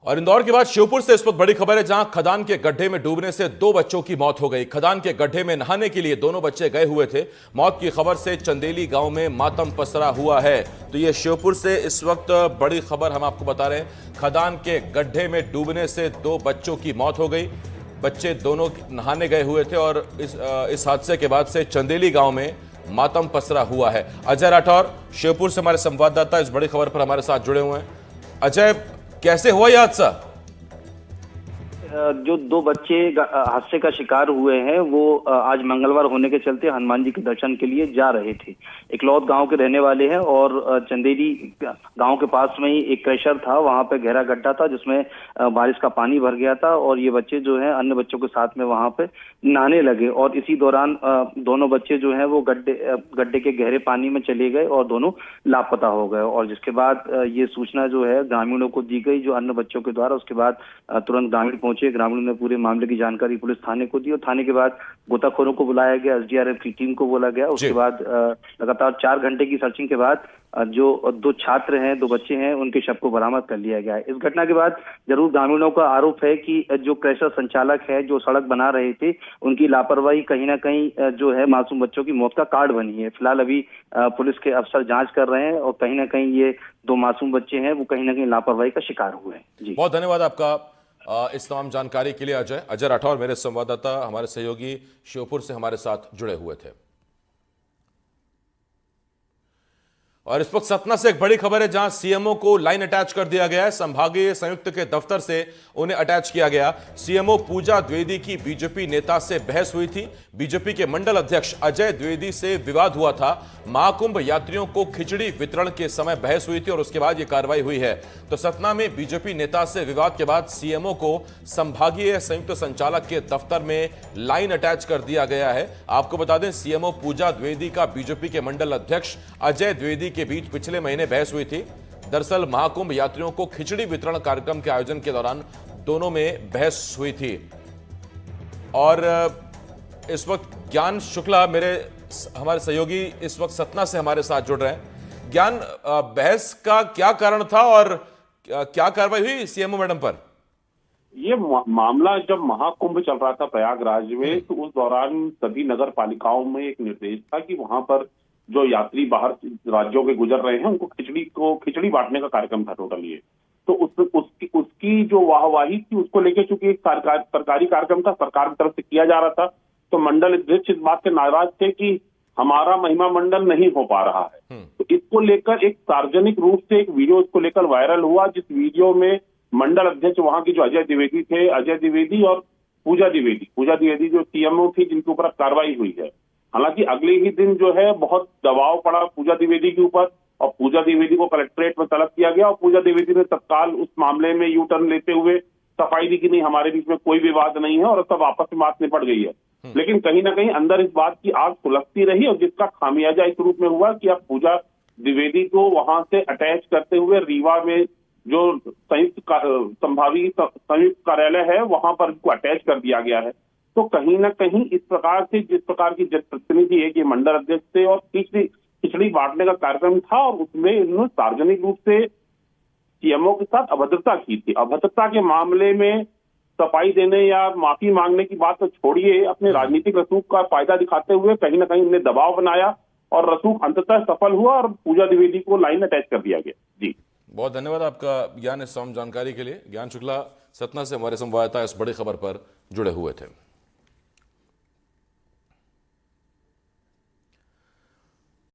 और इंदौर के बाद श्योपुर से इस वक्त बड़ी खबर है, जहां खदान के गड्ढे में डूबने से 2 बच्चों की मौत हो गई। खदान के गड्ढे में नहाने के लिए दोनों बच्चे गए हुए थे। मौत की खबर से चंदेली गांव में मातम पसरा हुआ है। तो ये श्योपुर से इस वक्त बड़ी खबर हम आपको बता रहे हैं। खदान के गड्ढे में डूबने से 2 बच्चों की मौत हो गई। बच्चे दोनों नहाने गए हुए थे और इस हादसे के बाद से चंदेली गांव में मातम पसरा हुआ है। अजय राठौर श्योपुर से हमारे संवाददाता इस बड़ी खबर पर हमारे साथ जुड़े हुए हैं। अजय, कैसे हुआ यह हादसा? जो 2 बच्चे हादसे का शिकार हुए हैं वो आज मंगलवार होने के चलते हनुमान जी के दर्शन के लिए जा रहे थे। इकलौत गांव के रहने वाले हैं और चंदेरी गांव के पास में ही एक क्रशर था, वहां पे गहरा गड्ढा था जिसमें बारिश का पानी भर गया था और ये बच्चे जो हैं अन्य बच्चों के साथ में वहां पे नहाने लगे और इसी दौरान दोनों बच्चे जो हैं वो गड्ढे के गहरे पानी में चले गए और दोनों लापता हो गए। और जिसके बाद ये सूचना जो है ग्रामीणों को दी गई, जो अन्य बच्चों के द्वारा। उसके बाद तुरंत ग्रामीण पहुंचे। ग्रामीणों ने पूरे मामले की जानकारी पुलिस थाने को दी और थाने के बाद गोताखोरों को बुलाया गया, एसडीआरएफ की टीम को बोला गया। उसके बाद लगातार 4 घंटे की सर्चिंग के बाद जो 2 छात्र हैं, 2 बच्चे हैं, उनके शव को बरामद कर लिया गया है। इस घटना के बाद जरूर ग्रामीणों का आरोप है कि जो क्रशर संचालक है, जो सड़क बना रहे थे, उनकी लापरवाही कहीं ना कहीं जो है मासूम बच्चों की मौत का कारण बनी है। फिलहाल अभी पुलिस के अफसर जांच कर रहे हैं और कहीं ना कहीं ये 2 मासूम बच्चे हैं वो कहीं ना कहीं लापरवाही का शिकार हुए हैं। जी, बहुत धन्यवाद आपका इस तमाम जानकारी के लिए। अजय राठौर मेरे संवाददाता, हमारे सहयोगी श्योपुर से हमारे साथ जुड़े हुए थे। और इस वक्त सतना से एक बड़ी खबर है, जहां सीएमओ को लाइन अटैच कर दिया गया है। संभागीय संयुक्त के दफ्तर से उन्हें अटैच किया गया। सीएमओ पूजा द्विवेदी की बीजेपी नेता से बहस हुई थी। बीजेपी के मंडल अध्यक्ष अजय द्विवेदी से विवाद हुआ था। महाकुंभ यात्रियों को खिचड़ी वितरण के समय बहस हुई थी और उसके बाद यह कार्रवाई हुई है। तो सतना में बीजेपी नेता से विवाद के बाद सीएमओ को संभागीय संयुक्त संचालक के दफ्तर में लाइन अटैच कर दिया गया है। आपको बता दें, सीएमओ पूजा द्विवेदी का बीजेपी के मंडल अध्यक्ष अजय द्विवेदी के बीच पिछले महीने बहस हुई थी। दरअसल महाकुंभ यात्रियों को खिचड़ी वितरण कार्यक्रम के आयोजन के दौरान दोनों में बहस हुई थी। और इस वक्त ज्ञान शुक्ला हमारे सहयोगी इस वक्त सतना से हमारे साथ जुड़ रहे हैं। ज्ञान, बहस का क्या कारण था और क्या कार्रवाई हुई सीएमओ मैडम पर? ये मामला जब महाकुंभ चल रहा था प्रयागराज में, तो उस दौरान सभी नगर पालिकाओं में एक निर्देश था कि वहां पर जो यात्री बाहर राज्यों के गुजर रहे हैं उनको खिचड़ी बांटने का कार्यक्रम था टोटल ये। तो उसकी जो वाहवाही थी उसको लेकर, चूंकि एक सरकारी कार्यक्रम था, सरकार की तरफ से किया जा रहा था, तो मंडल अध्यक्ष इस बात से नाराज थे कि हमारा महिमा मंडल नहीं हो पा रहा है। तो इसको लेकर एक सार्वजनिक रूप से एक वीडियो इसको लेकर वायरल हुआ, जिस वीडियो में मंडल अध्यक्ष वहां की जो अजय द्विवेदी थे, अजय द्विवेदी और पूजा द्विवेदी जो सीएमओ थी, जिनके ऊपर कार्रवाई हुई है। हालांकि अगले ही दिन जो है बहुत दबाव पड़ा पूजा द्विवेदी के ऊपर और पूजा द्विवेदी को कलेक्ट्रेट में तलब किया गया और पूजा द्विवेदी ने तत्काल उस मामले में यू टर्न लेते हुए सफाई दी कि नहीं, हमारे बीच में कोई विवाद नहीं है और सब आपस में बात निपट गई है। लेकिन कहीं ना कहीं अंदर इस बात की आग सुलगती रही और जिसका खामियाजा इस रूप में हुआ कि अब पूजा द्विवेदी को वहां से अटैच करते हुए रीवा में जो संभावित संयुक्त कार्यालय है वहां पर इसको अटैच कर दिया गया है। तो कहीं ना कहीं इस प्रकार से, जिस प्रकार की जनप्रतिनिधि है कि मंडल अध्यक्ष थे और खिचड़ी बांटने का कार्यक्रम था और उसमें इन्होंने सार्वजनिक रूप से सीएमओ के साथ अभद्रता की थी। अभद्रता के मामले में सफाई देने या माफी मांगने की बात तो छोड़िए, अपने राजनीतिक रसूख का फायदा दिखाते हुए कहीं ना कहीं उन्हें दबाव बनाया और रसूख अंततः सफल हुआ और पूजा द्विवेदी को लाइन अटैच कर दिया गया। जी, बहुत धन्यवाद आपका ज्ञान इस जानकारी के लिए। ज्ञान शुक्ला सतना से हमारे संवाददाता इस बड़ी खबर पर जुड़े हुए थे।